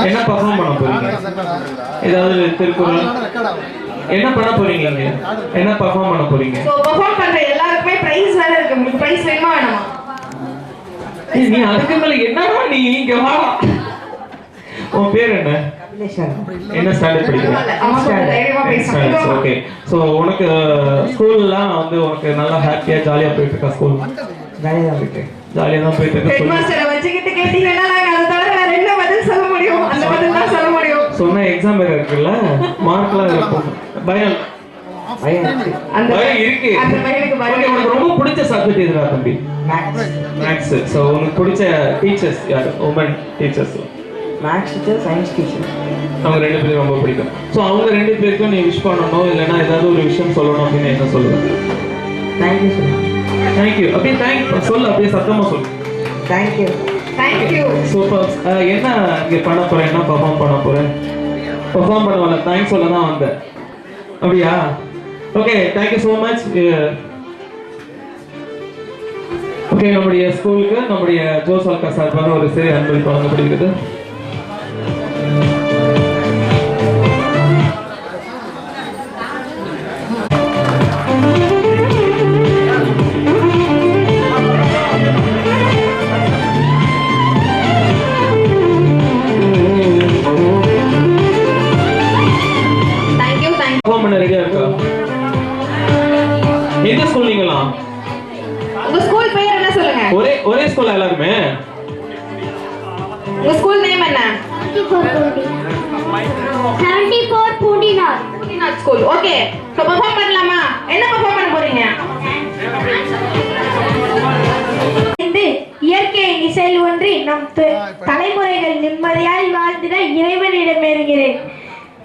என்ன பர்ஃபார்ம் பண்ண போறீங்க? ஏதாவது திருக்குறள் என்ன பண்ண போறீங்க? என்ன பர்ஃபார்ம் பண்ண போறீங்க? சோ பர்ஃபார்ம் பண்ற எல்லாருக்குமே பிரைஸ் வேற இருக்கு. உங்களுக்கு பிரைஸ் வேணுமா வேணுமா? நீ அதுக்கு மேல என்னடா நீ இங்க வா. உன் பேர் என்ன? என்ன ஸ்டாண்டர்ட் படிக்கிறீங்க? ஓகே. சோ உனக்கு ஸ்கூல்லாம் வந்து உனக்கு நல்லா ஹாப்பியா ஜாலியா போயிட்டு இருக்கா? ஸ்கூல் ஜாலியா தான் போயிட்டு இருக்கு. ஹெட் மாஸ்டரை வச்சிக்கிட்டு கேட்டீங்கன்னா நான் அத தவிர வேற என்ன பதில் சொல்ல முடியும்? அந்த பதில் தான் சொல்ல முடியும். சொன்னா எக்ஸாம் வேற இருக்குல்ல, மார்க்லாம் இருக்கும். பயம் அந்த பயம் இருக்கு. அந்த பையனுக்கு பயம். உனக்கு ரொம்ப பிடிச்ச சப்ஜெக்ட் எதுடா தம்பி? மேத்ஸ். சோ உனக்கு பிடிச்ச டீச்சர்ஸ் யாரு? Woman teachers? Maths teacher, science teacher. அவங்க ரெண்டு பேரும் ரொம்ப பிடிக்கும். சோ அவங்க ரெண்டு பேருக்கும் நீ விஷ் பண்ணணும் இல்லனா ஏதாவது ஒரு விஷயம் சொல்லணும் அப்படினா என்ன சொல்லுவ? Thank you sir. Thank you. அப்படியே தேங்க் சொல்லு, அப்படியே சத்தமா சொல்லு. Thank you. Thank you. Super. என்ன இங்க பண்ண போறேன்? என்ன பெர்ஃபார்ம் பண்ண போறேன்? பெர்ஃபார்ம் பண்ண வரல, தேங்க்ஸ் சொல்ல தான் வந்தேன். அப்படியா? Okay, thank you so much. Okay, நம்முடைய ஸ்கூலுக்கு நம்முடைய ஜோஸ் அல்கா சார்பாக ஒரு சிறிய அன்பளிப்பு வழங்கப்படுகிறது. ரெடியா இருக்கா? எந்த ஸ்கூல் நீங்களா? உங்க ஸ்கூல் பேர் என்ன சொல்லுங்க? ஒரே ஸ்கூல் எல்லாருமே? உங்க ஸ்கூல் நேம் என்ன? 74 பூண்டினார் ஸ்கூல். ஓகே, சோ பெர்ஃபார்ம் பண்ணலாமா? என்ன பெர்ஃபார்ம் பண்ண போறீங்க? இயற்கையின் இசையில் ஒன்றி நம் தலைமுறைகள் நிம்மதியாய் வாழ்ந்திட இறைவனிடமேறுகிறேன்.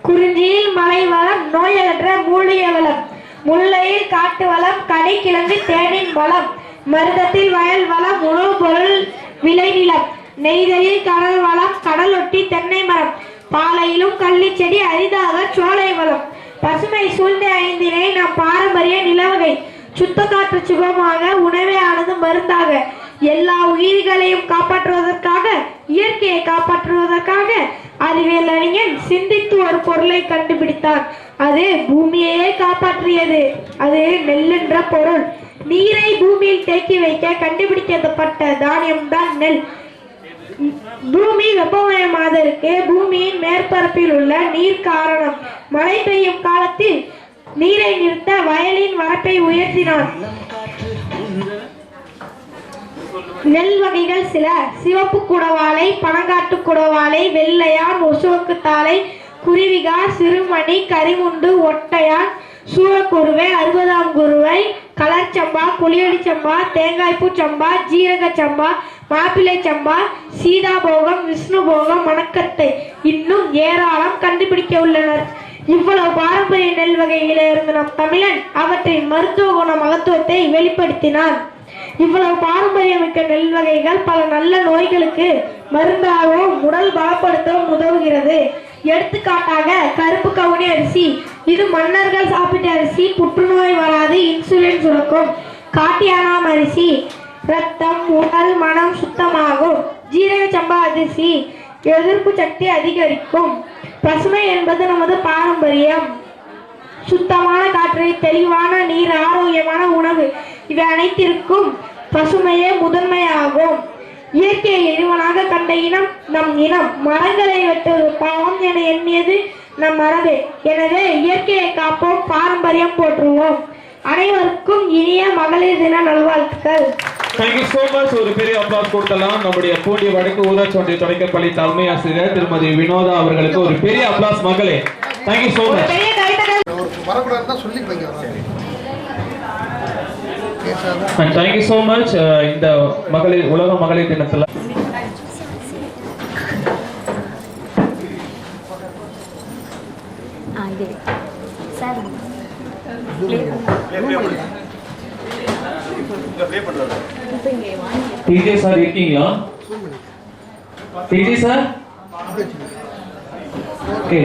குறிஞ்சியில் மலை வளம், நோயற்ற மூலிகை வளம், முல்லையில் காட்டு வளம், கனி கிழங்கு தேனின் வளம், மருதத்தில் வயல் வளம், உணவு பொருள் விளைநிலம், நெய்தலில் கடல் வளம், கடலொட்டி தென்னை மரம், பாலையிலும் கள்ளி செடி, அரிதாக சோலை வளம், பசுமை சூழ்ந்த ஐந்தினை நம் பாரம்பரிய நிலவகை, சுத்த காற்று சுகமாக, உணவே ஆனது மருந்தாக, எல்லா உயிர்களையும் காப்பாற்றுவதற்காக, இயற்கையை காப்பாற்றுவதற்காக அறிவியல் அறிஞன் சிந்தித்து ஒரு பொருளை கண்டுபிடித்தார். அது பூமியையே காப்பாற்றியது. அது நெல் என்ற பொருள். நீரை பூமியில் தேக்கி வைக்க கண்டுபிடிக்கப்பட்ட தானியம் தான் நெல். பூமி வெப்பமயமாதற்கு பூமியின் மேற்பரப்பில் உள்ள நீர் காரணம். மழை பெய்யும் காலத்தில் நீரை நிறுத்த வயலின் வரப்பை உயர்த்தினார். நெல் வகைகள் சில: சிவப்பு குடவாளை, பனங்காட்டு குடவாளை, வெள்ளையான், ஒசோக்கு தாளை, குருவிகா, சிறுமணி, கரிமுண்டு, ஒட்டையான், சூழக்குருவை, 60ஆம் குருவை, கலர் சம்பா, புளியடி சம்பா, தேங்காய்ப்பூ சம்பா, ஜீரக சம்பா, மாப்பிள்ளை சம்பா, சீதாபோகம், விஷ்ணுபோகம், மணக்கத்தை, இன்னும் ஏராளம் கண்டுபிடிக்க உள்ளனர். இவ்வளவு பாரம்பரிய நெல் வகையில இருந்து நம் தமிழன் அவற்றின் மருத்துவ குண மகத்துவத்தை வெளிப்படுத்தினார். இவ்வளவு பாரம்பரியமிக்க நெல் வகைகள் பல நல்ல நோய்களுக்கு மருந்தாகவும் உடல் பலப்படுத்தவும் உதவுகிறது. எடுத்துக்காட்டாக கருப்பு கவுனி அரிசி, இது மன்னர்கள் சாப்பிட்ட அரிசி, புற்றுநோய் வராது, இன்சுலின் சுரக்கும். காட்டியானாம் அரிசி, ரத்தம், உடல், மனம் சுத்தமாகும். ஜீரக சம்பா அரிசி, எதிர்ப்பு சக்தி அதிகரிக்கும். பசுமை என்பது நமது பாரம்பரியம். சுத்தமான காற்று, தெளிவான நீர், ஆரோக்கியமான உணவு, இவை அனைத்திற்கும் பசுமையே முதன்மையாகும். இயற்கையை இறைவனாக கண்ட இனம் நம் இனம். மரங்களை வெட்டுவது பாவம் என எண்ணியது நம் மரபு. எனவே இயற்கையை காப்போம், பாரம்பரியம் போற்றுவோம். அனைவருக்கும் இனிய மகளிர் தின நல்வாழ்த்துக்கள். Thank you so much. ஒரு பெரிய அப்ளாஸ் கொடுக்கலாம். நம்முடைய பூண்டி வடக்கு ஊராட்சி ஒன்றிய தொடக்கப்பள்ளி தலைமை ஆசிரியர் திருமதி வினோதா அவர்களுக்கு ஒரு பெரிய அப்ளாஸ் மகளே. Thank you so much. And thank you so much. இந்த மகளிர் உலக மகளிர் தினத்துல டிஜே சார் இருக்கீங்களா? DJ sir okay.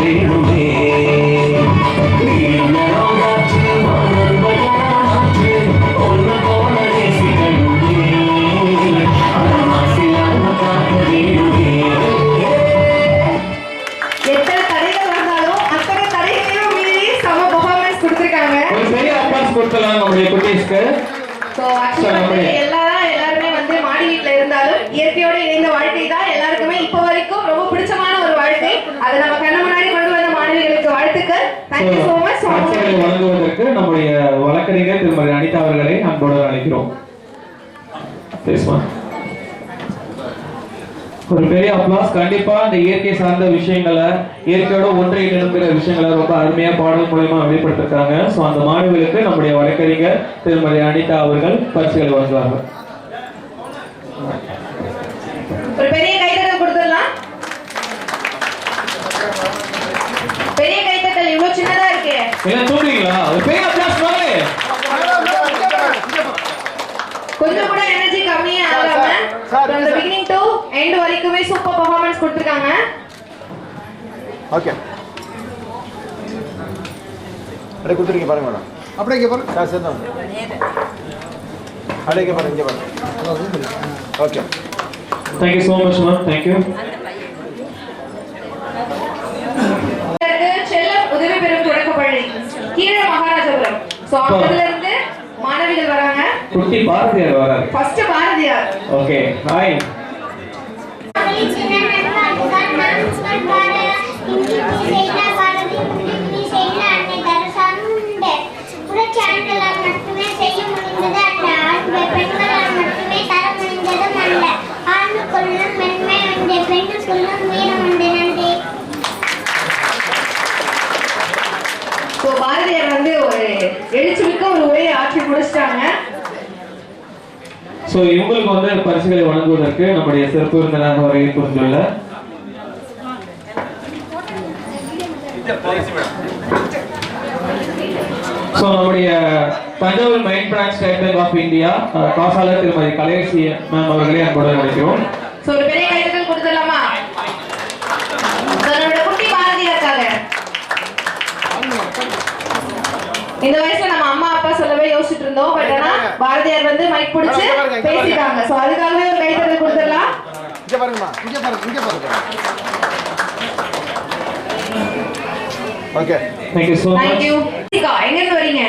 வேணுமே எத்தனை தடைகள் வந்தாலும் அத்தனை தடைகளையும் மீறி செம பெர்ஃபார்மன்ஸ் கொடுத்திருக்காங்க. ஒரு பெரிய அப்ளாஸ் கொடுக்கலாம் நம்முடைய குட்டீஸ்க்கு. So actually வந்து எல்லாருமே வந்து மாடி வீட்ல இருந்தாலும் இயற்கையோட இணைந்த வாழ்க்கை தான் எல்லாருக்குமே இப்போ வரைக்கும் ரொம்ப பிடிச்சமான ஒரு வாழ்க்கை. அதை நம்ம கண்ணு முன்னாடி கொண்டு வந்த மாணவிகளுக்கு வாழ்த்துக்கள். Thank you so much. பரிசுகளை வழங்குவதற்கு நம்முடைய வழக்கறிஞர் திருமதி அனிதா அவர்களை அன்போடு அழைக்கிறோம். பேசுமா ஒரு பெரிய அப்ளாஸ். கண்டிப்பா இந்த இயற்கை சார்ந்த விஷயங்களை இயற்கையோட ஒன்றை நிரம்புகிற விஷயங்களை ரொம்ப அருமையா பாடல் மூலமா வெளிப்படுத்திருக்காங்க. ஸோ அந்த மாணவர்களுக்கு நம்முடைய வழக்கறிஞர் திருமதி அனிதா அவர்கள் பரிசுகளை வழங்குவார்கள். ஒரு பெரிய கைத்தட்டல் கொடுத்துடலாம். பெரிய கைத்தட்டல் இவ்வளவு சின்னதா இருக்கு. என்ன தூங்குறீங்களா? ஒரு பெரிய அப்ளாஸ் வாங்க. கொஞ்சம் கூட எனர்ஜி கம்மியா ஆகாம from the beginning to end வரைக்குமே சூப்பர் பெர்ஃபார்மன்ஸ் கொடுத்திருக்காங்க. ஓகே அடே குத்துறீங்க பாருங்க மேடம். அப்படியே இங்க பாருங்க. சார் சேர்ந்தோம். அடே இங்க பாருங்க, இங்க பாருங்க. Okay Thank you so much ma'am. Thank you. செல்லம் உதவி பெறும் தொடக்கப்பள்ளி கீழ மகாராஜபுரம். சோ அங்கல இருந்து மாணவிகள் வராங்க. குட்டி பாரதியார் வராரு. First Bharathiyar. Okay hi. So Bharathiyar வந்து ஒரு எழுச்சிமிக்க ஒரு உரையை ஆற்றி முடிச்சிட்டாங்க. ஸோ இவங்களுக்கு வந்து பரிசுகளை வழங்குவதற்கு நம்முடைய சிறப்பு விருந்தினராக வருகை புரிந்துள்ள ஸோ நம்முடைய Thanjavur main branch State Bank of India காசாளர் திருமதி கலையரசி மேம் அவர்களே அன்போடு அழைக்கிறோம். சோ ஒரு பெரிய கைத்தட்டல் கொடுத்துடலாமா? நம்மளோட குட்டி பாரதியாருக்காக. இந்த வயசுல நம்ம அம்மா அப்பா சொல்லவே யோசிச்சுட்டு இருந்தோம். பட் ஆனா பாரதியார் வந்து மைக் பிடிச்சு பேசிட்டாங்க. சோ அதுக்காகவே ஒரு கைத்தட்டல் கொடுத்துடலாம். இங்க பாருங்கம்மா, இங்க பாருங்க, இங்க பாருங்க. Okay Thank you so much. Thank you. எங்க இருந்து வரீங்க?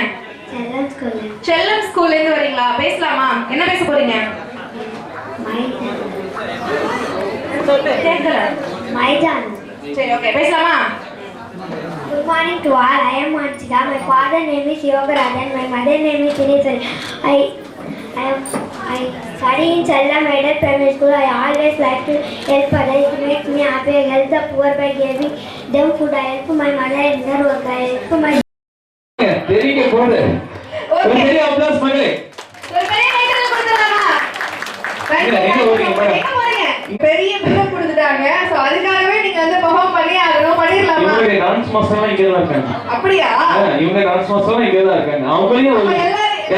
செல்லம் ஸ்கூல்ல இருந்து வரீங்களா? பேசலாமா? என்ன பேச போறீங்க? கேட்கல. Maidan. சரி ஓகே பேசலாமா? Good morning to all. I am Manchika. My father name is Yogarajan. My mother name is Sinisal. I study in Chellam Aided Primary School. I always like to help others. It makes me happy. I help the poor by giving them food. I help my mother in their work. I help my தெரியுங்க போடு. ஒரு பெரிய applause மகளே. ஒரு பெரிய கைத்தட்டல் கொடுத்துடலாமா? எங்க போறீங்க? பெரிய பில்டப் கொடுத்துட்டாங்க. சோ அதுக்காகவே நீங்க வந்து பெர்ஃபார்ம் பண்ணி ஆகணும். பண்ணிரலாமா? இவங்க டான்ஸ் மாஸ்டர்லாம் இங்க தான் இருக்காங்க. அப்படியா? இவங்க டான்ஸ் மாஸ்டர்லாம் இங்க தான் இருக்காங்க. அவங்களையும்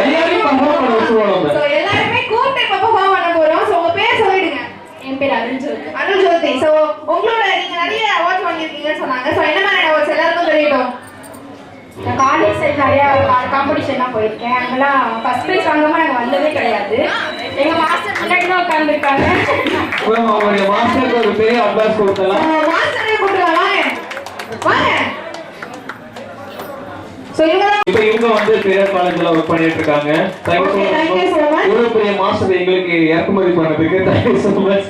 எல்லாரையும் பெர்ஃபார்ம் பண்ண வச்சுருவோம் நம்ம. சோ எல்லாருமே கூப்பிட்டு பெர்ஃபார்ம் பண்ண போறோம். சோ உங்க பேர் சொல்லிடுங்க. என் பேர் அருண்ஜோதி. அருண்ஜோதி. சோ உங்களோட நீங்க நிறைய அவார்ட்ஸ் வாங்கியிருக்கீங்கன்னு சொன்னாங்க. சோ என்ன மாதிரி அவார்ட்ஸ் எல்லாருக்கும் தெரியட்டும். நான் காலேஜ் சைட் நிறைய காம்படிஷன்லாம் போயிருக்கேன். அங்கெல்லாம் ஃபர்ஸ்ட் ப்ரைஸ் வாங்காம நாங்கள் வந்ததே கிடையாது. எங்க மாஸ்டர் முன்னாடி தான் உட்காந்துருக்காங்க. அவங்களுடைய மாஸ்டருக்கு ஒரு பெரிய அப்ளாஸ் கொடுத்தலாம். மாஸ்டரே கூப்பிடலாம். வாங்க. சோ இவங்க வந்து பெரிய காலேஜ்ல ஒர்க் பண்ணிட்டு இருக்காங்க. Thank you so much. இவ்வளவு பெரிய மாஸ்டர் எங்களுக்கு இறக்குமதி பண்ணதுக்கு thank you so much.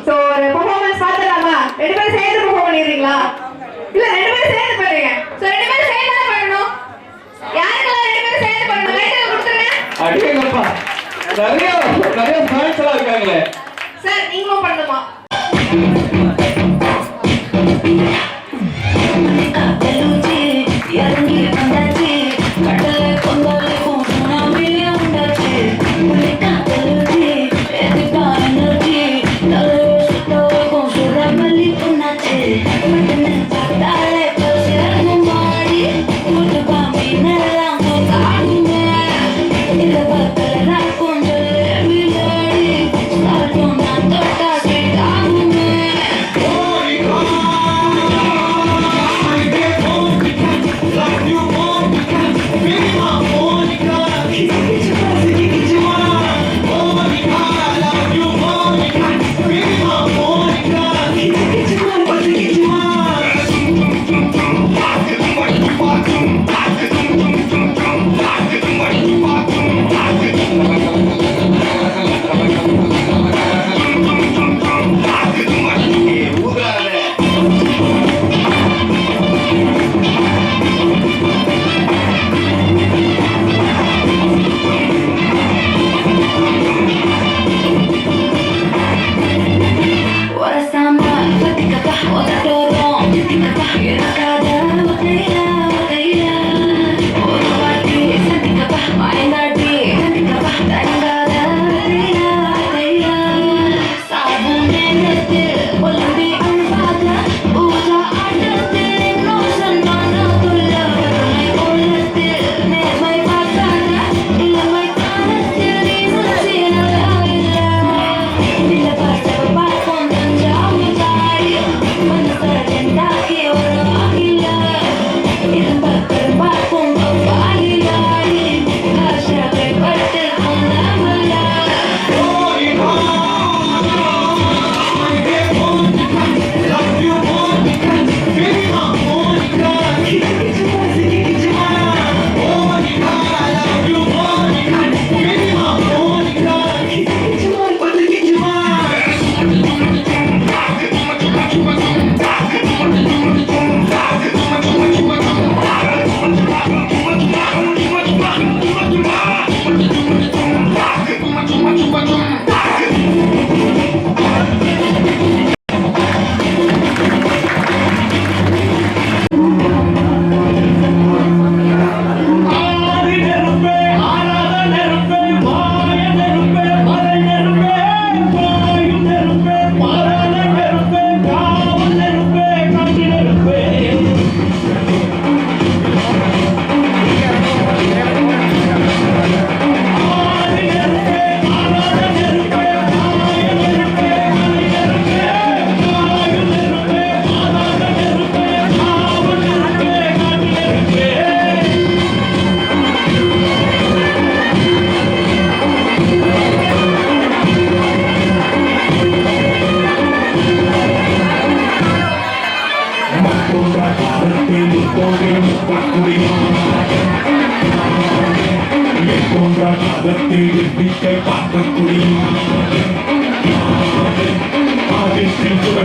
So performance பார்த்தலாமா? ரெண்டு பேரும் சேர்ந்து பெர்ஃபார்ம் பண்ணிடுறீங்களா? இல்ல ரெண்டு பேரும் சேர்ந்து பண்ணுங்க. சோ ரெண்டு பேரும் சேர்ந்து தான் பண்ணணும். யாருக்கெல்லாம் ரெண்டு பேரும் சேர்ந்து பண்ணணும்? கையில கொடுத்துருங்க. அடேங்கப்பா. நிறைய ஃபேன்ஸ் எல்லாம் இருக்காங்களே. சார் நீங்களும் பண்ணுமா?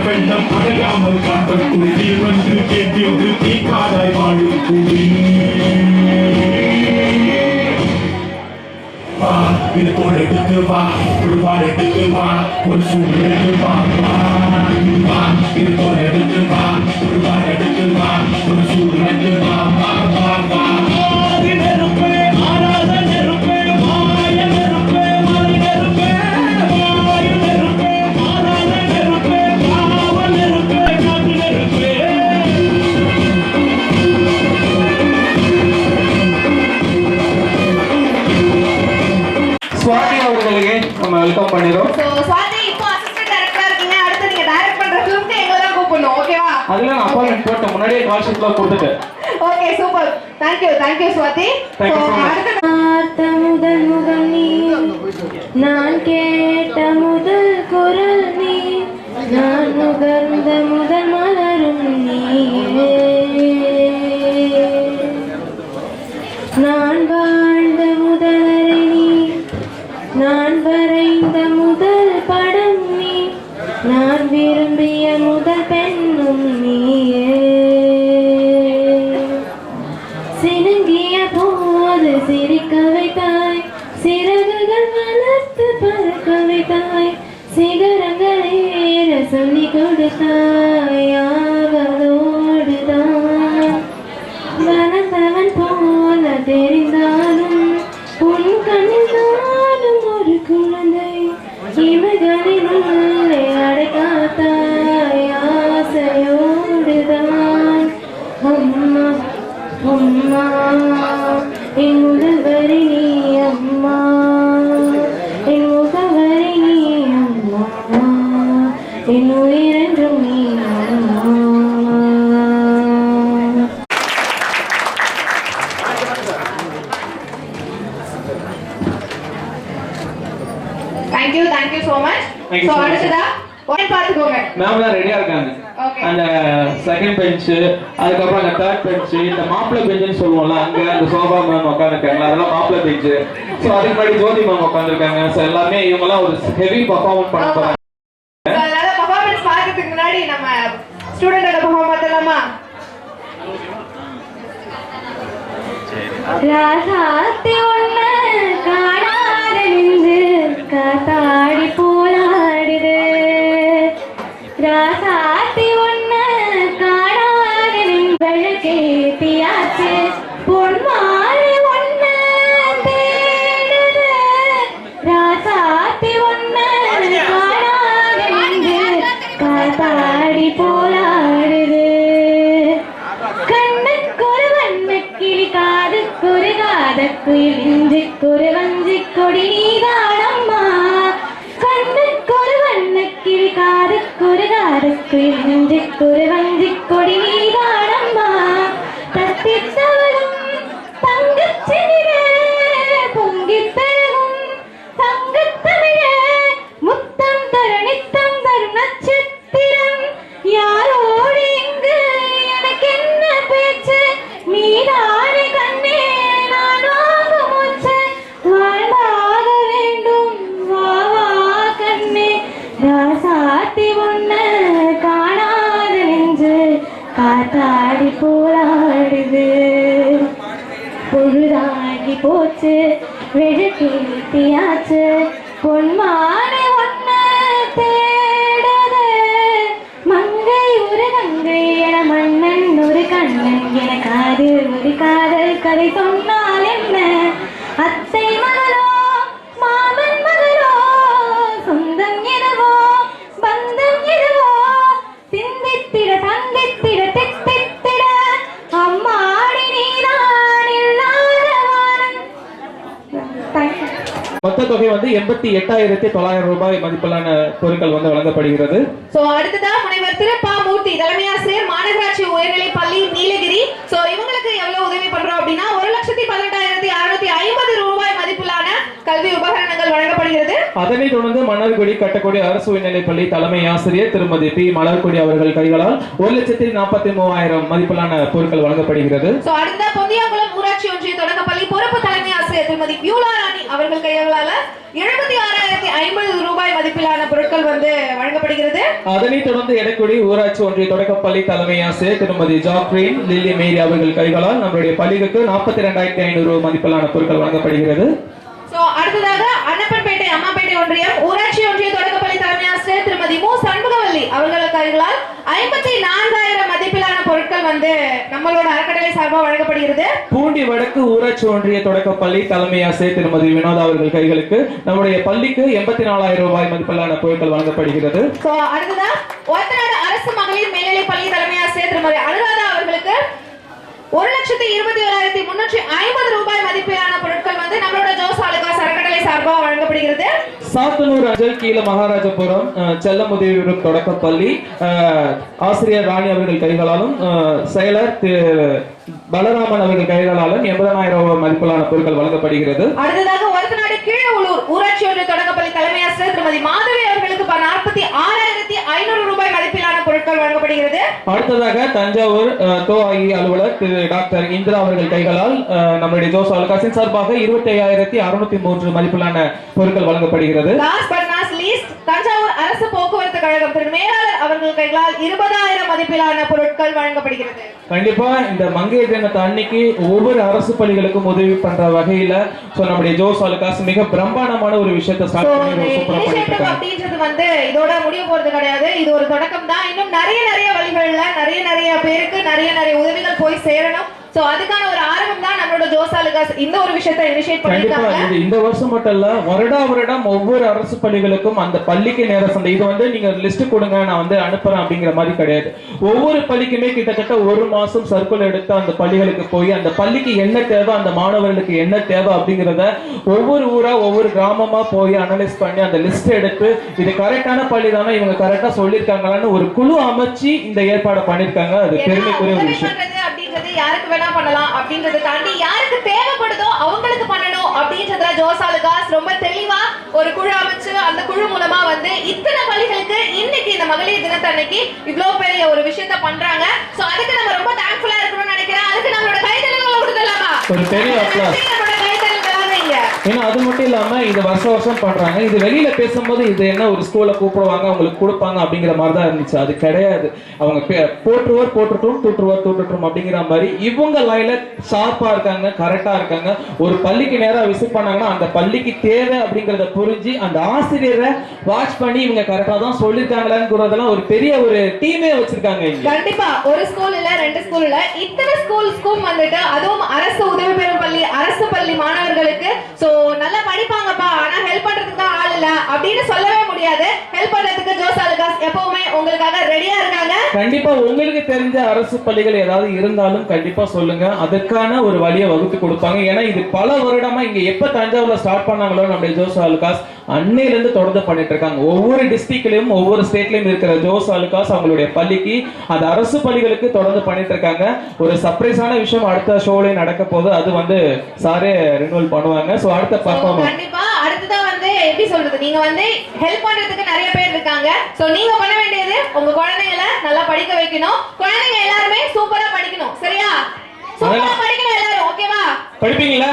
வெள்ளம் அடையாமல் காப்பற்குடி நீர் வந்து கேட்டியோடு தீக்காதாய் வாழும் கூடி வா இது தோழத்துக்கு வா ஒரு பாடத்துக்கு வா ஒரு சூழலுக்கு வா வா இது தோழத்துக்கு வா ஒரு பாடத்துக்கு வா ஒரு சூழலுக்கு வா வா வா வா நெருப்பே ஆராத நெருப்பே மாய நெருப்பே மலை நெருப்பே மாய நெருப்பே ஆராத நெருப்பே பாவ நெருப்பே காட்டு நெருப்பே சுவாதி அவர்களுக்கு நம்ம வெல்கம் பண்ணிடுறோம். சோ சுவாதி இப்போ அசிஸ்டன்ட் டைரக்டரா இருக்கீங்க. அடுத்து நீங்க டைரக்ட் பண்ற ஃபிலிம்க்கு எங்களை தான் கூப்பிடணும். ஓகேவா? அதுல நான் அப்பாயின்மென்ட் போட்டு முன்னாடியே கால் ஷீட்ல கொடுத்துட்டேன். Okay super. Thank you Swathi. Thank you so much. பார்த்த முதல் முகம் நீ, நான் கேட்ட முதல் குரல் நீ, நான் நுகர்ந்த முதல் மலரும் நீயே, நான் வாழ்ந்த முதலரை நீ, நான் வரைந்த முதல் படம் நீ, நான் விரும்பிய முதல் பெண்ணும் நீயே. சினுங்கிய போது சிரிக்க வைத்தாய், சிறகுகள் வளர்த்து பறக்க வைத்தாய், சிகரங்கள் ஏற சொல்லி கொடுத்தாய், ஆவலோடுதான் வளர்ந்தவன் போல தெரிந்தாலும் உன் கண்ணில் நானும் ஒரு குழந்தை, இமைகளில் உள்ளே அடைக்காத்தாய் ஆசையோடுதான். அம்மா அம்மா என் முதல் வரி நீ அம்மா, என் முகவரி நீ அம்மா, என் உயிரென்றும் நீ அம்மா. Thank you so much. Thank you so so much. அடுத்ததா ஒரே பாத்துக்கோங்க. மேம்லாம் ரெடியா இருக்காங்க. Okay. அந்த செகண்ட் பெஞ்ச், அதுக்கப்புறம் அந்த தேர்ட் பெஞ்ச், இந்த மாப்பிள்ளை பெஞ்சுன்னு சொல்லுவோம்ல, அங்க அந்த சோபா மேம் உட்காந்துருக்காங்க, அதெல்லாம் மாப்பிள்ளை பெஞ்சு. ஸோ அதுக்கு முன்னாடி ஜோதி மேம் உட்காந்துருக்காங்க. ஸோ எல்லாமே இவங்கெல்லாம் ஒரு ஹெவி பர்ஃபார்மன்ஸ் பண்ண போறாங்க. So அதனால பெர்ஃபார்மன்ஸ் பார்க்கிறதுக்கு முன்னாடி நம்ம ஸ்டூடெண்டோட பெர்ஃபார்மன்ஸ் பார்த்தலாமா? ராசாத்தி ஒண்ணு காணாத நின்று காத்தாடி போலாடுது, ராசாத்தி ஒண்ணு காணாத நின்று கேட்டியாச்சு, பொன்மாலை ஒண்ணு தேடுது, ராசாத்தி ஒண்ணு காணாத நின்று காத்தாடி போலாடுது, கண்ணுக்கொரு வண்ணக்கிளி காதுக்கொரு காதக்குயில் இஞ்சிக்கொரு வஞ்சிக் கொடி நீதானம்மா, கண்ணுக்கொரு வண்ணக்கிளி காதுக்கொரு காதக்குயில் இஞ்சிக்கொரு வஞ்சிக் கொடி நீதானம்மா, தத்தித்தவளும் தங்கச்சினிலே பொங்கிப் பெருகும் தங்கத்தமிழே, முத்தம் தரு நித்தம் தரும் நட்சத்திரம், யாரோடு இங்கு எனக்கு என்ன பேச்சு, நீதானே கண்ணே நான் வாங்கும் மூச்சு, வாழ்ந்தாக வேண்டும் வா வா கண்ணே, ராசாத்தி ஒண்ணு காணாத நெஞ்சு காத்தாடி போராடுது, பொழுதாகி போச்சு வெழுக்கேத்தியாச்சு, பொன்மானை ஒண்ணு தேடுது, மங்கை ஒரு கங்கை என மன்னன் ஒரு கண்ணன் என காதில் ஒரு காதல் கதை சொன்னால் என்ன, அத்தை மகளோ மாமன் மகளோ சொந்தம் எதுவோ பந்தம் எதுவோ, சிந்தித்திட சந்தித்திட தித்தித்திட அம்மாடி நீதான் இல்லாத வானம். மொத்த தொகை வந்து 88,900 ரூபாய் மதிப்பிலான பொருட்கள் வந்து வழங்கப்படுகிறது. சோ அடுத்ததா முனைவர் திருப்பா மூர்த்தி, தலைமை ஆசிரியர், மாநகராட்சி உயர்நிலைப் பள்ளி நீலகிரி. சோ இவங்களுக்கு எவ்வளவு உதவி பண்றோம் அப்படின்னா 1,18,650 ரூபாய் மதிப்பிலான கல்வி உபகரணங்கள் வழங்கப்படுகிறது. அதனைத் தொடர்ந்து மன்னார்குடி கட்டக்குடி அரசு உயர்நிலைப்பள்ளி தலைமை ஆசிரியர் திருமதி பி மலர்கொடி அவர்கள் கைகளால் 1,43,000 மதிப்பிலான பொருட்கள் வழங்கப்படுகிறது. அடுத்த பொந்தியாங்குளம் ஊராட்சி ஒன்றிய தொடக்கப்பள்ளி பொறுப்பு தலைமை ஆசிரியர் திருமதி பியூலா ராணி அவர்கள் கைகளால 76,050 ரூபாய் மதிப்பிலான பொருட்கள் வழங்கப்படுகிறது. அதனைத் தொடர்ந்து எடக்குடி ஊராட்சி ஒன்றிய தொடக்கப்பள்ளி தலைமை ஆசிரியர் திருமதி ஜாக்ரீன் லில்லி மேரி அவர்கள் கைகளால் நம்முடைய பள்ளிக்கு 42,500 மதிப்பிலான பொருட்கள் வழங்கப்படுகிறது. அடுத்ததாக அன்னப்பன்பேட்டை அம்மாப்பேட்டை ஒன்றியம் ஊராட்சி ஒன்றிய தொடக்கப்பள்ளி தலைமை ஆசிரியர் திருமதி மு சண்முகவல்லி அவர்கள் கைகளால் 54,000 மதிப்பிலான பொருட்கள் நம்மளோட அறக்கட்டளை சார்பாக வழங்கப்படுகிறது. பூண்டி வடக்கு ஊராட்சி ஒன்றிய தொடக்கப்பள்ளி தலைமை ஆசிரியர் திருமதி வினோதா அவர்கள் கைகளுக்கு நம்முடைய பள்ளிக்கு 84,000 ரூபாய் மதிப்பிலான பொருட்கள் வழங்கப்படுகிறது. அடுத்ததா ஒத்தநாடு அரசு மகளிர் மேல்நிலைப் பள்ளி தலைமை ஆசிரியர் திருமதி அனுராதா அவர்களுக்கு 1,21,350 ரூபாய் மதிப்பிலான பொருட்கள் நம்மளோட ஜோஸ் ஆலுகாஸ் அறக்கட்டளை சார்பாக வழங்கப்படுகிறது. சாத்தனூர் அஞ்சல் கீழ மகாராஜபுரம் செல்லமுதியூர் தொடக்கப்பள்ளி ஆசிரியர் ராணி அவர்கள் கைகளாலும் செயலர் பலராமன் அவர்கள் கைகளாலும் 80,000 ரூபாய் மதிப்பிலான பொருட்கள் வழங்கப்படுகிறது. அடுத்ததாக ஒருத்தநாடு கீழூர் ஊராட்சி ஒன்றிய தொடக்கப்பள்ளி தலைமை ஆசிரியர் திருமதி மாதவி அவர்களுக்கு 46,500 ரூபாய் மதிப்பிலான பொருட்கள் வழங்கப்படுகிறது. அடுத்ததாக தஞ்சாவூர் தோஐ அலுவலர் திரு டாக்டர் இந்திரா அவர்கள் கைகளால் நம்முடைய ஜோஸ் ஆலுகாஸின் சார்பாக 25,603 மதிப்பிலான பொருட்கள் வழங்கப்படுகிறது. தஞ்சாவூர் அரசு போக்குவரத்து கழகம் திரு மேலாளர் அவர்கள் கைகளால் 20,000 மதிப்பிலான பொருட்கள் வழங்கப்படுகிறது. கண்டிப்பா இந்த மங்கையர் தினத்தை அன்னைக்கு ஒவ்வொரு அரசு பள்ளிகளுக்கும் உதவி பண்ற வகையில நம்முடைய ஜோஸ் ஆலுகாஸ் மிக பிரம்மாண்டமான ஒரு விஷயத்தை ஸ்டார்ட் பண்ணி சூப்பரா பண்ணிட்டு இருக்காங்க. அப்படின்றது இதோட முடிய போறது கிடையாது. இது ஒரு தொடக்கம் தான். இன்னும் நிறைய வழிகள்ல நிறைய பேருக்கு நிறைய உதவிகள் போய் சேரணும். சோ அதுக்கான ஒரு ஆரம்பம் தான் நம்மளோட ஜோஸ் ஆலுகாஸ் இந்த ஒரு விஷயத்தை இனிஷியேட் பண்ணிருக்காங்க. இந்த வருஷம் மட்டும் இல்ல, வருடம் ஒவ்வொரு அரசு பள்ளிகளுக்கும் அந்த பள்ளிக்கு நேர சந்தை இது நீங்க லிஸ்ட் கொடுங்க, நான் அனுப்புறேன் அப்படிங்கிற மாதிரி கிடையாது. ஒவ்வொரு பள்ளிக்குமே கிட்டத்தட்ட ஒரு மாசம் சர்க்குல் எடுத்து அந்த பள்ளிகளுக்கு போய் அந்த பள்ளிக்கு என்ன தேவை, அந்த மாணவர்களுக்கு என்ன தேவை அப்படிங்கிறத ஒவ்வொரு ஊரா ஒவ்வொரு கிராமமா போய் அனலைஸ் பண்ணி அந்த லிஸ்ட் எடுத்து இது கரெக்டான பள்ளி தானே, இவங்க கரெக்டா சொல்லிருக்காங்களான்னு ஒரு குழு அமைச்சு இந்த ஏற்பாடு பண்ணிருக்காங்க. அது பெருமைக்குரிய ஒரு விஷயம். யாருக்கு வேணா பண்ணலாம் அப்படின்றத தாண்டி யாருக்கு தேவைப்படுதோ அவங்களுக்கு பண்ணணும் அப்படின்றதுல ஜோஸ் ஆலுகாஸ் ரொம்ப தெளிவா ஒரு குழு அமைச்சு அந்த குழு மூலமா இத்தனை பள்ளிகளுக்கு இன்னைக்கு இந்த மகளிர் தினத்தன்னைக்கு இவ்வளவு பெரிய ஒரு விஷயத்தை பண்றாங்க. சோ அதுக்கு நம்ம ரொம்ப தேங்க்ஃபுல்லா இருக்கணும்னு நினைக்கிறேன். அதுக்கு நம்மளோட கைத்தட்டல்களை கொடுத்துடலாமா? ஒரு பெரிய அப்ளாஸ். ஏன்னா அது மட்டும் இல்லாம இது வருஷம் பண்றாங்க. இது வெளியில பேசும்போது இது என்ன ஒரு ஸ்கூல்ல கூப்பிடுவாங்க அவங்களுக்கு கொடுப்பாங்க அப்படிங்கிற மாதிரி தான் இருந்துச்சு. அது கிடையாது. அவங்க போட்டுட்டும் தூட்டுட்டும் அப்படிங்கிற மாதிரி இவங்க லைன்ல ஷார்ப்பா இருக்காங்க, கரெக்டா இருக்காங்க. ஒரு பள்ளிக்கு நேரா விசிட் பண்ணாங்கன்னா அந்த பள்ளிக்கு தேவை அப்படிங்கறத புரிஞ்சு அந்த ஆசிரியரை வாட்ச் பண்ணி இவங்க கரெக்டா தான் சொல்லிருக்காங்களாங்கிறதெல்லாம் ஒரு பெரிய ஒரு டீமே வச்சிருக்காங்க. கண்டிப்பா ஒரு ஸ்கூல் இல்ல, 2 ஸ்கூல் இல்ல, இத்தனை ஸ்கூல்ஸ்க்கும் அதுவும் அரசு உதவி பெறும் பள்ளி அரசு பள்ளி மாணவர்களுக்கு சோ நல்லா படிப்பாங்கப்பா, ஆனா ஹெல்ப் பண்றதுக்கு தான் ஆள் இல்ல அப்படின்னு சொல்லவே முடியாது. ஹெல்ப் பண்றதுக்கு ஜோஸ் ஆலுகாஸ் எப்பவுமே உங்களுக்காக ரெடியா இருக்காங்க. கண்டிப்பா உங்களுக்கு தெரிஞ்ச அரசு பள்ளிகள் ஏதாவது இருந்தாலும் கண்டிப்பா சொல்லுங்க, அதுக்கான ஒரு வழியை வகுத்து கொடுப்பாங்க. ஏன்னா இது பல வருடமா இங்க எப்ப தஞ்சாவூர்ல ஸ்டார்ட் பண்ணாங்களோ நம்முடைய ஜோஸ் ஆலுகாஸ் அன்னையில இருந்து தொடர்ந்து பண்ணிட்டு இருக்காங்க. ஒவ்வொரு டிஸ்ட்ரிக்ட்லயும் ஒவ்வொரு ஸ்டேட்லயும் இருக்கிற ஜோஸ் ஆலுகாஸ் அவங்களுடைய பள்ளிக்கு அந்த அரசு பள்ளிகளுக்கு தொடர்ந்து பண்ணிட்டு இருக்காங்க. ஒரு சர்ப்ரைஸான விஷயம் அடுத்த ஷோல நடக்க போகுது. அது சாரே ரினிவல் பண்ணுவாங்க. சோ அடுத்த பர்ஃபார்மன்ஸ் கண்டிப்பா அடுத்ததா எப்படி சொல்றது, நீங்க ஹெல்ப் பண்றதுக்கு நிறைய பேர் இருக்காங்க. சோ நீங்க பண்ண வேண்டியது உங்க குழந்தைகளை நல்லா படிக்க வைக்கணும். குழந்தைங்க எல்லாரும் சூப்பரா படிக்கணும். சரியா? சூப்பரா படிக்கணும் எல்லாரும். ஓகேவா? படிப்பீங்களா?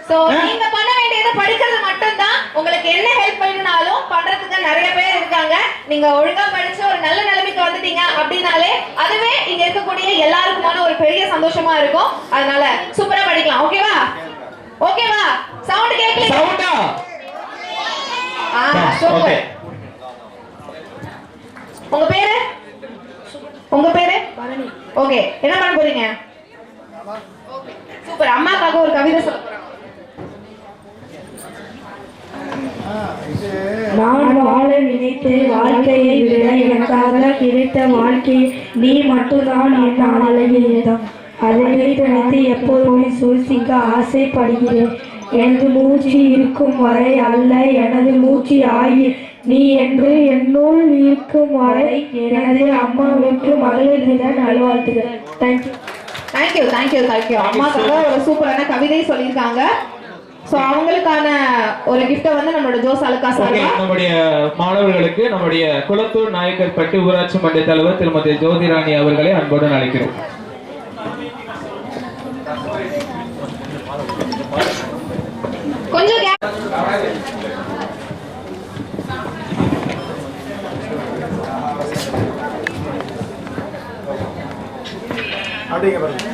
சோ நீங்க பண்ண வேண்டியது படிக்கிறது மட்டும் தான். உங்களுக்கு என்ன ஹெல்ப் வேணும்னாலும் பண்றதுக்கு நிறைய பேர் இருக்காங்க. நீங்க ஒழுங்கா படிச்சு ஒரு நல்ல நிலைமைக்கு வந்துட்டீங்க அப்படினாலே அதுவே இங்க இருக்கக்கூடிய எல்லாருக்குமான ஒரு பெரிய சந்தோஷமா இருக்கும். அதனால சூப்பரா படிக்கலாம். ஓகேவா? ஓகேவா? சவுண்ட் கேட்கல? சவுண்டா? சூப்பர். உங்க பேரு? பரணி. ஓகே, என்ன பண்ண போறீங்க? சூப்பர். அம்மாக்காக ஒரு கவிதை சொல்ல போறேன். நான் வாழ நினைத்து வாழ்க்கையை விட எனக்காக கிடைத்த வாழ்க்கை நீ மட்டும்தான் என் அழகியதம். அதை நினைத்து எப்போதுமே சூசிக்க ஆசைப்படுகிறேன். எனது மூச்சு இருக்கும் வரை அல்ல, எனது மூச்சு ஆகி நீ என்று என்னுள் இருக்கும் வரை எனது அம்மாவுக்கு மகளிர் தின நல்வாழ்த்துகள். தேங்க்யூ. அம்மாக்காக ஒரு சூப்பரான கவிதை சொல்லியிருக்காங்க. சோ அவங்களுக்கான ஒரு கிஃப்ட்டை வந்து நம்மளோட ஜோஸ் அலுக்கா ஓகே, சார்பா நம்முடைய மாணவர்களுக்கு நம்முடைய குளத்தூர் நாயக்கர்பட்டி ஊராட்சி மன்ற தலைவர் திருமதி ஜோதிராணி அவர்களை அன்புடன் அழைக்கிறோம். கொஞ்சம் அப்படிங்க பாருங்க.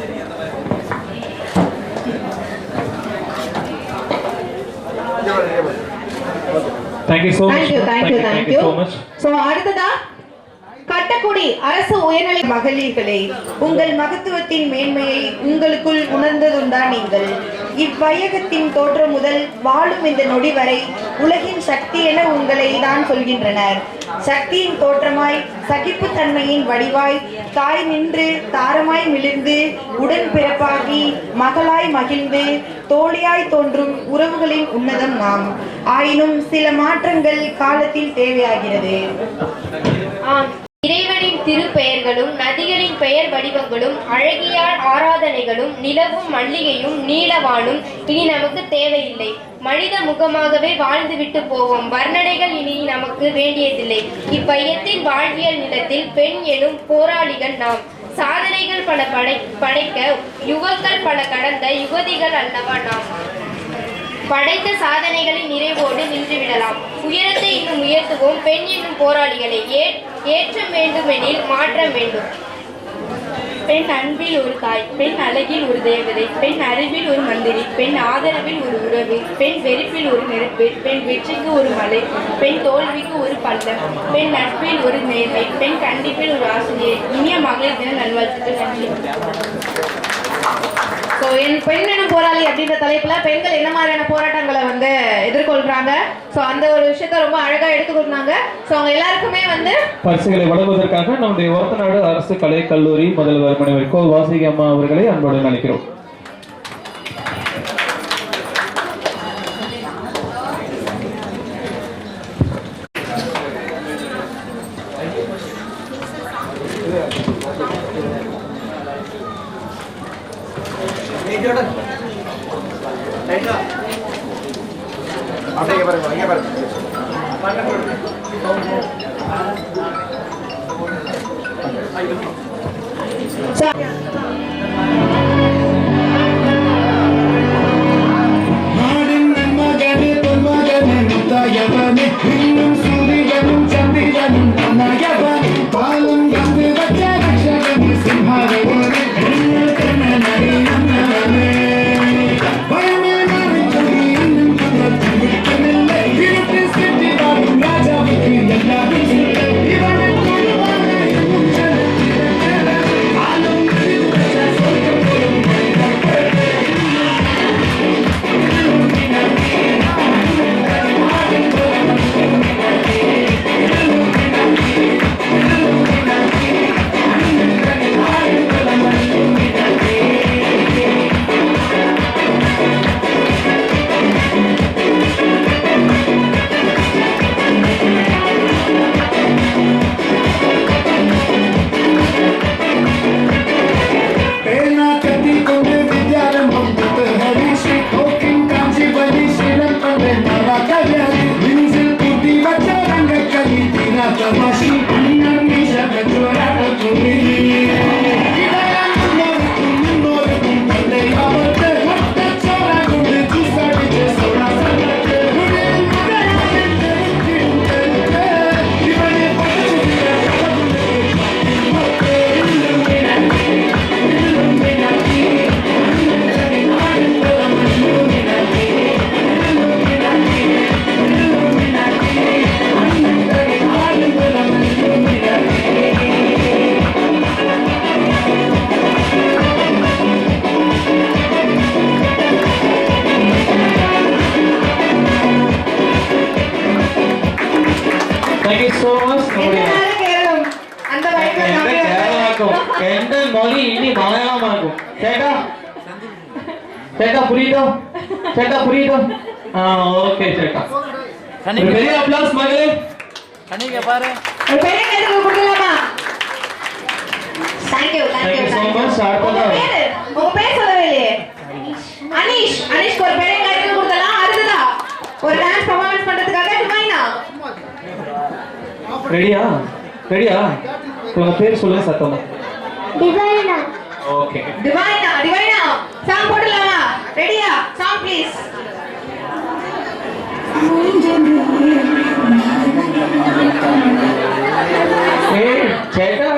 Thank you so much. Thank you so much. So அடுத்ததா கட்டக்குடி அரசு உயர்நிலை மகளிர்களே, உங்கள் மகத்துவத்தின் மேன்மையை உங்களுக்குள் உணர்ந்ததுண்டா நீங்கள்? இவ்வையகத்தின் தோற்றம் முதல் வாழும் இந்த நொடி வரை உலகின் சக்தி என உங்களை தான் சொல்கின்றனர். சக்தியின் தோற்றமாய், சகிப்புத்தன்மையின் வடிவாய், தாய் நின்று தாரமாய் மிளிர்ந்து, உடன் பிறப்பாகி மகளாய் மகிழ்ந்து, தோழியாய் தோன்றும் உறவுகளின் உன்னதம் நாம். ஆயினும் சில மாற்றங்கள் காலத்தில் தேவையாகிறது. இறைவனின் திருப்பெயர்களும் நதிகளின் பெயர் வடிவங்களும் அழகியார் ஆராதனைகளும் நிலவும் மல்லிகையும் நீலவானும் இனி நமக்கு தேவையில்லை. மனித முகமாகவே வாழ்ந்துவிட்டு போவோம். வர்ணனைகள் இனி நமக்கு வேண்டியதில்லை. இவ்வையத்தின் வாழ்வியல் நிலத்தில் பெண் எனும் போராளிகள் நாம். சாதனைகள் பல படைக்க யுகங்கள் பல கடந்த யுகதிகள் அல்லவா நாம். படைத்த சாதனைகளின் நிறைவோடு நின்றுவிடலாம். உயரத்தை இன்னும் உயர்த்துவோம். பெண் என்னும் போராளிகளை ஏற்றம் வேண்டுமெனில் மாற்றம் வேண்டும். பெண் அன்பில் ஒரு தாய், பெண் அழகில் ஒரு தேவதை, பெண் அறிவில் ஒரு மந்திரி, பெண் ஆதரவில் ஒரு உறவு, பெண் வெறுப்பில் ஒரு நெருப்பு, பெண் வெற்றிக்கு ஒரு மலை, பெண் தோல்விக்கு ஒரு பள்ளம், பெண் நட்பில் ஒரு நேர்மை, பெண் கண்டிப்பில் ஒரு ஆசிரியர். இனிய மகளிர் தின நல்வாழ்த்துக்கள். நன்றி. ஸோ என் பெண் எனும் போராளி அப்படின்ற தலைப்புல பெண்கள் என்ன மாதிரியான போராட்டங்களை வந்து எதிர்கொள்றாங்க, ஸோ அந்த ஒரு விஷயத்த ரொம்ப அழகா எடுத்து கொடுத்தாங்க. ஸோ அவங்க எல்லாருக்குமே வந்து பரிசுகளை வழங்குவதற்காக நம்முடைய ஒரத்தநாடு அரசு கலை கல்லூரி முதல்வர் முனைவர் கோ வாசுகி அம்மா அவர்களை அன்புடன் அழைக்கிறோம். அப்படிங்க பாருங்க, இங்க பாருங்க. நாடின் நன்மகனே பொன்மகனே முத்தாயவனே இன்னும் சூரியனும் சந்திரனும் நன்னாயவனே பாலும் வந்து வச்ச ரட்சகனே சிம்ஹாரவனே நரி நன்னவனே பயமே மாறி சொல்லி இன்னும் கண்ணத்தில் விட்டமில்லை இருட்டு சிட்டி வாழும் ராஜாவுக்கு எல்லாரும் இல்லை இவனை கூடுவாங்க இன்னும் செலுத்திட ஆளும் சொர்க்கம் போலும் மொழி இனி மலையாளமாகும். சேட்டா சேட்டா புரியுதோ? சேட்டா புரியுதோ? ஓகே சேட்டா. ஒரு பெரிய அப்ளாஸ் மகளே. கண்ணிங்க பாரு. ஒரு பெரிய கைதட்டல் கொடுக்கலாமா? Thank you so much. உங்க பேர் சொல்லவே இல்லையே. அனீஷ் ஒரு பெரிய கைதட்டல் கொடுக்கலாம். ரெடியா ரெடியா உங்க பேர் சொல்லுங்க சத்தமா. டிவைனா. ஓகே. டிவைனா டிவைனா சாங் போடலாமா? ரெடியா? Song please. ஏய் சேட்டா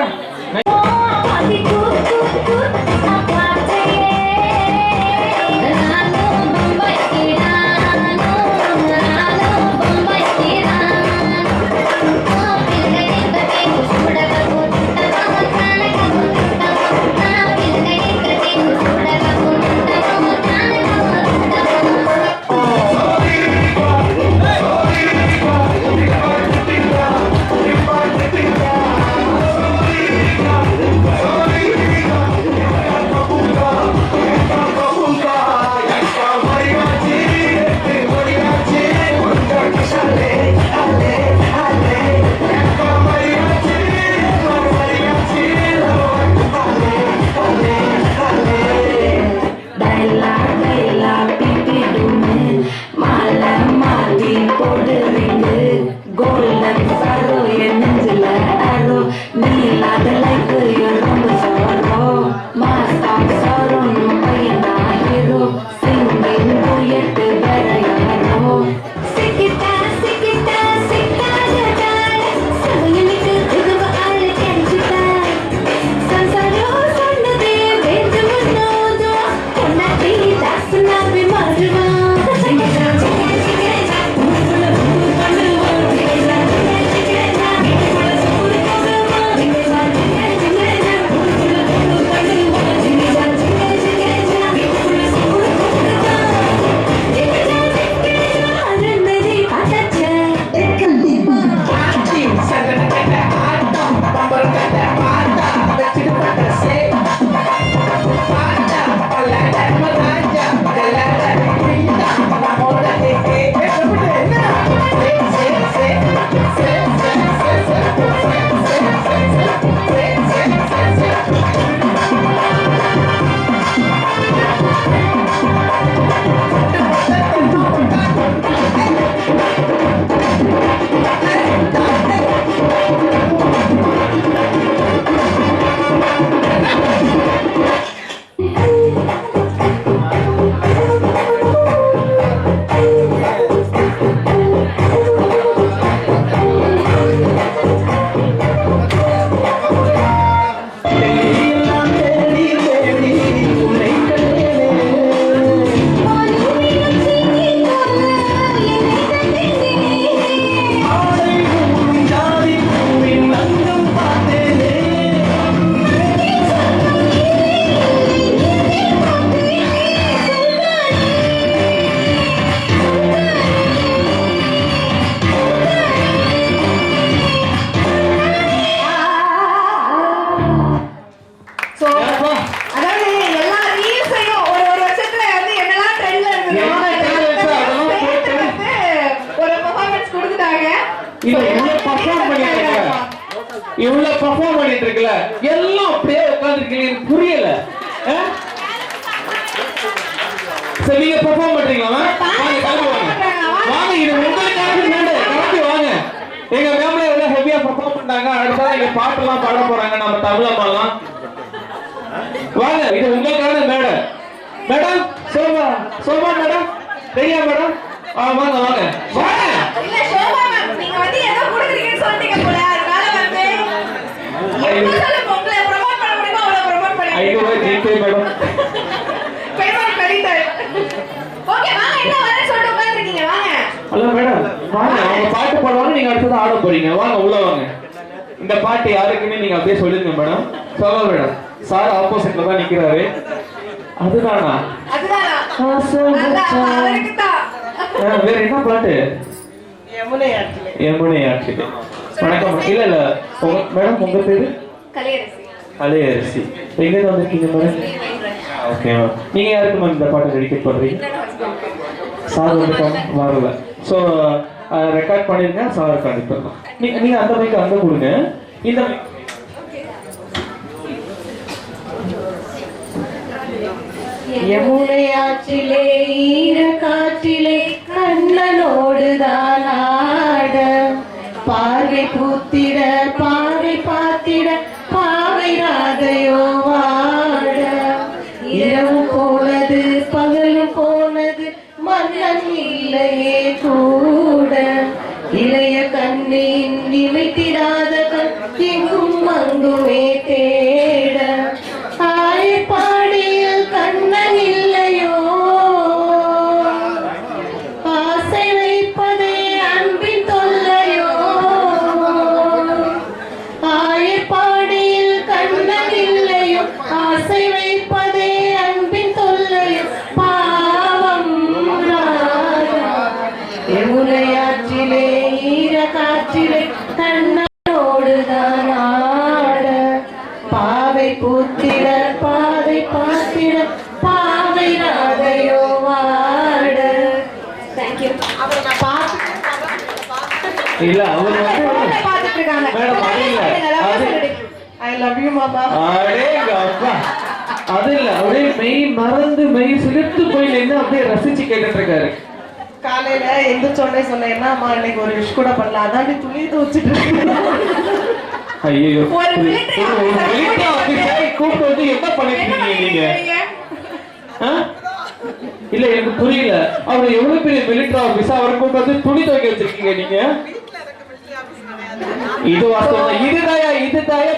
இவ்வளவு பெர்ஃபார்ம் பண்ணிட்டு இருக்கல எல்லாம் அப்படியே உட்கார்ந்துருக்கீங்க புரியல. சரி நீங்க பெர்ஃபார்ம் பண்றீங்களா? வாங்க வாங்க இது உங்களுக்காக மேடை கிளம்பி வாங்க. எங்க மேம்ல எவ்வளவு ஹெவியா பெர்ஃபார்ம் பண்ணாங்க. அடுத்தது எங்க பாட்டெல்லாம் பாட போறாங்க. நம்ம தமிழா பாடலாம். வாங்க இது உங்களுக்கான மேடை. மேடம் சோபா சோபா மேடம் ரெடியா மேடம்? வாங்க வாங்க வாங்க. இல்ல சோபா மேம் நீங்க வந்து ஏதோ குடுக்குறீங்கன்னு சொல்லிட்டீங்க போல. அதனால வந்து எவ்வளவு உங்களை ப்ரோமோட் பண்ண முடியுமோ அவ்வளவு ப்ரோமோட் பண்ணுங்க. ஐயோ ஜெயிச்சே மேடம். Payment correct. ஓகே வாங்க என்ன வரேன்னு சொல்லிட்டு உட்கார்ந்திருக்கீங்க வாங்க. ஹலோ மேடம் வாங்க அவங்க பாட்டு பாடுவாங்க நீங்க அடுத்தது ஆட போறீங்க. வாங்க உள்ள வாங்க. இந்த பாட்டு யாருக்குன்னு நீங்க அப்படியே சொல்லுங்க மேடம். சோபா மேடம் சார் ஆப்போசிட்ல தான் நிக்கிறாரு. அதுதானா? அதுதானா? அவருக்கு தான். வேற என்ன பாட்டு? யமுனை ஆற்றிலே. வணக்கம். இல்ல இல்ல மேடம் உங்க பேரு? கலையரசி. கலையரசி. எங்க இருந்து வந்திருக்கீங்க மேடம்? Okay ma'am. நீங்க யாருக்கு மேம் இந்த பாட்டை டெடிகேட் பண்றீங்க? சார் வந்துட்டாங்க வரல. ஸோ ரெக்கார்ட் பண்ணிருங்க சாருக்கு அனுப்பிடலாம். நீங்க அந்த மைக்கு அங்க கொடுங்க. இந்த யமுனை ஆற்றிலே ஈர காற்றிலே கண்ணனோடு தான் ஆட பார்வை பூத்தி போனது பகலும் போனது மன்னன் இல்லையே கூட இளைய கண்ணின் இமைத்திடாத கண் எங்கும் அங்குமே தேட ஆயப்பாடியில் கண்ணன் இல்லையோ ஆசை வைப்பதே அன்பின் தொல்லையோ ஆயப்பாடியில் கண்ணன் இல்லையோ ஆசை வைப்பதே அன்பின் தொல்லையோ பாவம் யமுனையாற்றிலே ஈர காற்றிலே கண்ணோடுதான் ஆட பாவை பூத்திட பாதை பார்த்திட பாவை ராதையோ வாட. தேங்க்யூ. அவரை நான் இல்ல அவர் வந்து பார்த்துட்டு இருக்காங்க. மேடம் அது இல்ல ஐ லவ் யூ மாமா. அடேங்க அப்பா அது இல்ல அப்படியே மெய் மறந்து மெய் சிலிர்த்து போய் நின்று அப்படியே ரசிச்சு கேட்டுட்டு இருக்காரு. காலையில எந்திரிச்சோடனே சொன்னேன் என்னம்மா இன்னைக்கு ஒரு விஷ் கூட பண்ணல அதாண்டி துணி துவச்சிட்டு ஐயோ ஒரு military officer கூப்பிட்டு வந்து என்ன பண்ணிட்டு இருக்கீங்க நீங்க? இல்ல எனக்கு புரியல. அவர் எவ்வளவு பெரிய மிலிட்டரி ஆபீஸ் அவரை கூப்பிட்டு வந்து துணி துவைக்க வச்சிருக்கீங்க நீங்க? இது வாஸ்தவம். இதுதாயா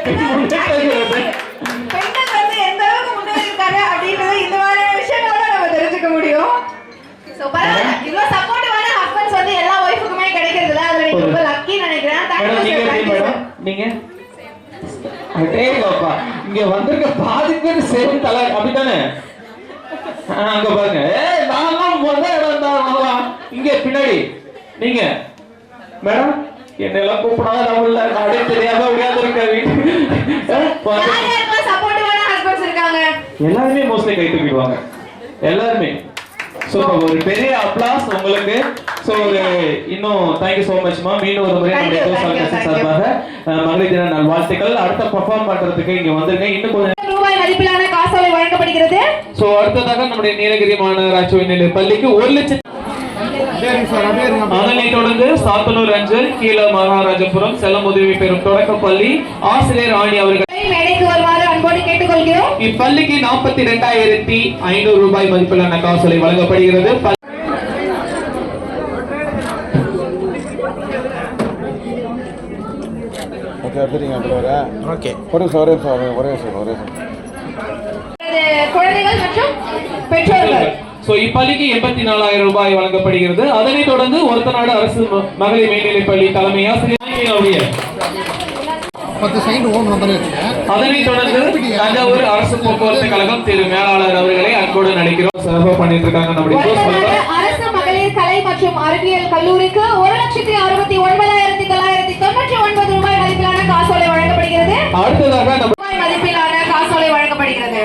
பெரிய முன்னேற்றம். பெண்கள் வந்து எந்த அளவுக்கு முன்னாடி இருக்காங்க அப்படின்றது இந்த மாதிரியான விஷயங்களோட நம்ம தெரிஞ்சுக்க முடியும். சோ பரவாயில்ல. இவ்வளவு சப்போர்ட்டிவான ஹஸ்பண்ட்ஸ் வந்து எல்லா ஒய்ஃபுக்குமே கிடைக்கிறதுல அதுல நீங்க ரொம்ப லக்கி நினைக்கிறேன். நீங்க அடேங்கப்பா இங்க வந்திருக்க பாதி பேர் சேம் தலை அப்படித்தானே? அங்க பாருங்க. நான் முதல் இடம் தான் இங்க பின்னாடி நீங்க மேடம் என்னெல்லாம் கூப்பிடாத நம்மள நாடே தெரியாம முடியாத இருக்க சப்போர்ட்டிவான ஹஸ்பண்ட்ஸ் இருக்காங்க. எல்லாருமே மோஸ்ட்லி கை தூக்கிடுவாங்க எல்லாருமே. சோ ஒரு பெரிய அப்ளாஸ் உங்களுக்கு. சோ இன்னும் thank you so much மா. மீண்டும் ஒரு முறை நம்முடைய ஜோஸ் சார்பாக மகளிர் தின நல்வாழ்த்துக்கள். அடுத்த பெர்ஃபார்ம் பண்றதுக்கு இங்க வந்திருங்க. இன்னும் கொஞ்சம் ரூபாய் மதிப்பிலான காசோலை வழங்கப்படுகிறது. சோ அடுத்ததாக நம்முடைய நீலகிரி மாநகராட்சி உயர்நிலைப் பள்ளிக்கு 1 லட்சம். அதனைத் தொடர்ந்து சாத்தனூர் அஞ்சல் கீழ மகாராஜபுரம் செல்லம் உதவி பெறும் தொடக்கப்பள்ளி ஆசிரியர் ஆணி அவர்கள் மேடைக்கு வருமாறு அன்போடு கேட்டுக்கொள்கிறோம். இப்பள்ளிக்கு 42,500 ரூபாய் மதிப்பிலான காசோலை வழங்கப்படுகிறது. குழந்தைகள் மற்றும் பெற்றோர்கள். சோ இப்பள்ளிக்கு 84,000 ரூபாய் வழங்கப்படுகிறது. அதனைத் தொடர்ந்து ஒருத்தநாடு அரசு மகளிர் மேல்நிலைப் பள்ளி தலைமை ஆசிரியர் அதனைத் தொடர்ந்து தஞ்சாவூர் அரசு போக்குவரத்து கழகம் திரு மேலாளர் அவர்களை அன்போடு நடிக்கிறோம். சிறப்பாக பண்ணிட்டு இருக்காங்க நம்முடைய அரசு மகளிர் கலை மற்றும் அறிவியல் கல்லூரிக்கு 1,69,999 ரூபாய் மதிப்பிலான காசோலை வழங்கப்படுகிறது. அடுத்ததாக ரூபாய் மதிப்பிலான காசோலை வழங்கப்படுகிறது.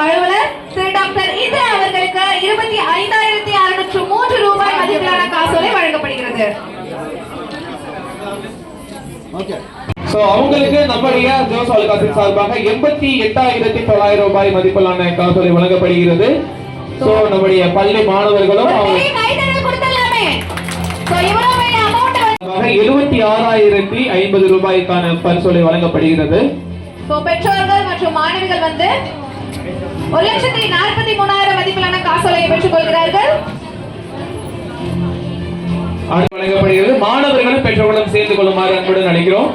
அலுவலர் திரு டாக்டர் இது அவர்களுக்கு 25,603 ரூபாய் மதிப்பிலான காசோலை வழங்கப்படுகிறது. சோ அவங்களுக்கு நம்முடைய ஜோஸ் அல்காசின் சார்பாக 88,900 ரூபாய் மதிப்பிலான காசோலை வழங்கப்படுகிறது. சோ நம்முடைய பள்ளி மாணவர்களும் 76,050 ரூபாய்க்கான பரிசோலை வழங்கப்படுகிறது. பெற்றோர்கள் மற்றும் மாணவிகள் வந்து 1,43,000 மதிப்பிலான காசோலையை பெற்றுக் கொள்கிறார்கள். வழங்கப்படுகிறது. மாணவர்களும் பெற்றோர்களும் சேர்ந்து கொள்ளுமாறு அன்புடன் அழைக்கிறோம்.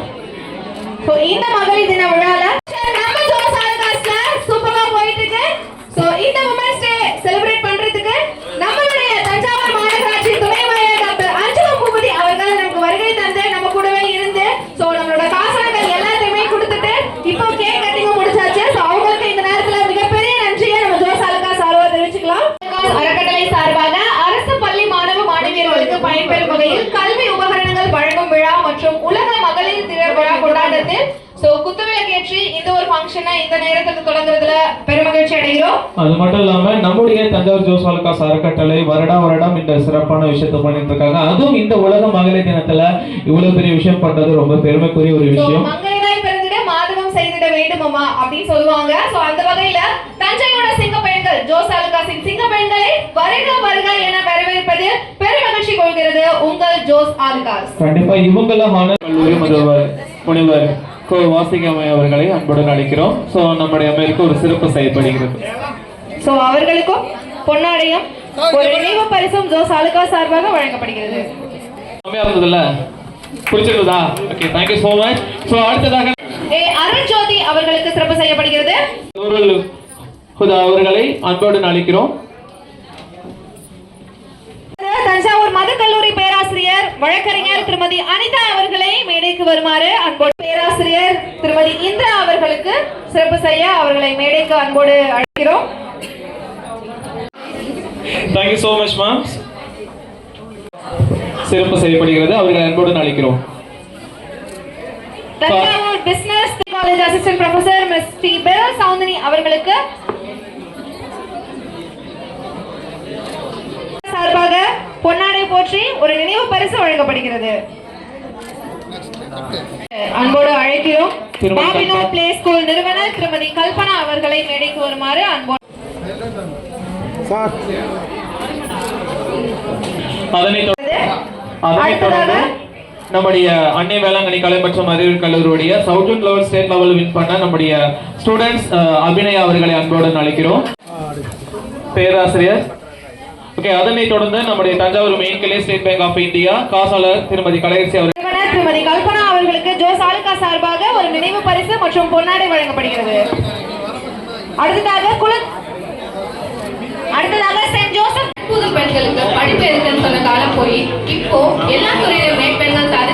இந்த மகளிர் தின விழால நம்ம ஜோஸ் ஆல்காஸ்ல சூப்பரா போயிட்டு இருக்கு. சோ இந்த வுமன்ஸ் டே செலிப்ரேட் பண்றதுக்கு நம்மளுடைய தஞ்சாவூர் மாநகராட்சி துணை மேயர் டாக்டர் அஞ்சலா பூபதி அவர்கள் நமக்கு வருகை தந்து நம்ம கூடவே இருந்து சோ நம்மளோட காசோலைகள் எல்லாத்தையுமே கொடுத்துட்டு இப்போ கேக் கட்டிங் முடிச்சாச்சு. சோ அவங்களுக்கு இந்த நேரத்துல மிகப்பெரிய நன்றியை நம்ம ஜோஸ் ஆல்காஸ் சார்பாக தெரிவிச்சுக்கலாம். அறக்கட்டளை சார்பாக அரசு பள்ளி மாணவ மாணவியர்களுக்கு பயன்பெறும் வகையில் கல்வி உபகரணங்கள் வழங்கும் விழா மற்றும் உலக மகளிர் தின விழா கொண்டாட்டத்தில் குத்துவிளக்கேற்றி இந்த ஒரு ஃபங்க்ஷனை இந்த நேரத்துக்கு தொடங்குறதுல பெருமகிழ்ச்சி அடைகிறோம். அது மட்டும் இல்லாம நம்முடைய தஞ்சாவூர் ஜோஸ் ஆல்காஸ் அறக்கட்டளை வருடம் இந்த சிறப்பான விஷயத்தை பண்ணிட்டு இருக்காங்க. அதுவும் இந்த உலக மகளிர் தினத்துல இவ்வளவு பெரிய விஷயம் பண்றது ரொம்ப பெருமைக்குரிய ஒரு விஷயம். மங்கையராய் பிறந்திட மாதவம் செய்திட வேண்டுமாமா அப்படின்னு சொல்லுவாங்க. சோ அந்த வகையில தஞ்சையோட சிங்க பெண்கள் ஜோஸ் ஆல்காஸின் சிங்க பெண்களை வருக வருக என வரவேற்பது பெருமகிழ்ச்சி கொள்கிறது உங்கள் ஜோஸ் ஆல்காஸ். கண்டிப்பா இவங்கெல்லாம் கல்லூரி முனைவர் கோ வாசிகமை அவர்களை அன்புடன் அழைக்கிறோம். ஸோ நம்முடைய அம்மையாருக்கு ஒரு சிறப்பு செய்யப்படுகிறது. சோ அவர்களுக்கும் பொன்னாடையும் ஒரு நினைவு பரிசும் ஜோஸ் ஆலுகா சார்பாக வழங்கப்படுகிறது. அம்மையா இருந்ததுல புரிஞ்சிருந்ததா? Okay, thank you so much. So அடுத்ததாக அருண் ஜோதி அவர்களுக்கு சிறப்பு செய்யப்படுகிறது. அவர்களை அன்புடன் அழைக்கிறோம். தஞ்சாவூர் மத கல்லூரி பேராசிரியர் வழக்கறிஞர் திருமதி அனிதா அவர்களை மேடைக்கு வருமாறு அன்போடு, பேராசிரியர் திருமதி இந்திரா அவர்களுக்கு சிறப்பு செய்ய அவர்களை மேடைக்கு அன்போடு அழைக்கிறோம். Thank you so much ma'am. சிறப்பு செய்யப்படுகிறது. அவர்களை அன்புடன் அழைக்கிறோம். Thanjavur business college assistant professor miss T பெல் சௌந்தனி அவர்களுக்கு சார்பாக பொன்னாடை போற்றி ஒரு நினைவு பரிசு வழங்கப்படுகிறது. அன்போடு அழைக்கிறோம். பாபினோ பிளே ஸ்கூல் நிறுவனர் திருமதி கல்பனா அவர்களை மேடைக்கு வருமாறு அன்போடு. அதனைத் தொடர்ந்து நம்முடைய அன்னை வேளாங்கண்ணி கலை மற்றும் அறிவியல் கல்லூரியுடைய south level state level win பண்ண நம்முடைய ஸ்டூடெண்ட்ஸ் அபிநயா அவர்களை அன்புடன் அழைக்கிறோம். பேராசிரியர். ஓகே, அதனைத் தொடர்ந்து நம்முடைய தஞ்சாவூர் மெயின் கிளை ஸ்டேட் பேங்க் ஆஃப் இந்தியா காசாளர் திருமதி கலையரசி அவர்கள் திருமதி கல்பனா அவர்களுக்கு ஜோஸ் ஆலுகா சார்பாக ஒரு நினைவு பரிசு மற்றும் பொன்னாடை வழங்கப்படுகிறது. அடுத்ததாக சென்ட் ஜோசப் புது பெண்களுக்கு படிப்பு இருக்குன்னு சொன்ன காலம் போய் இப்போ எல்லா துறையிலுமே பெண்கள் சாதிச்சு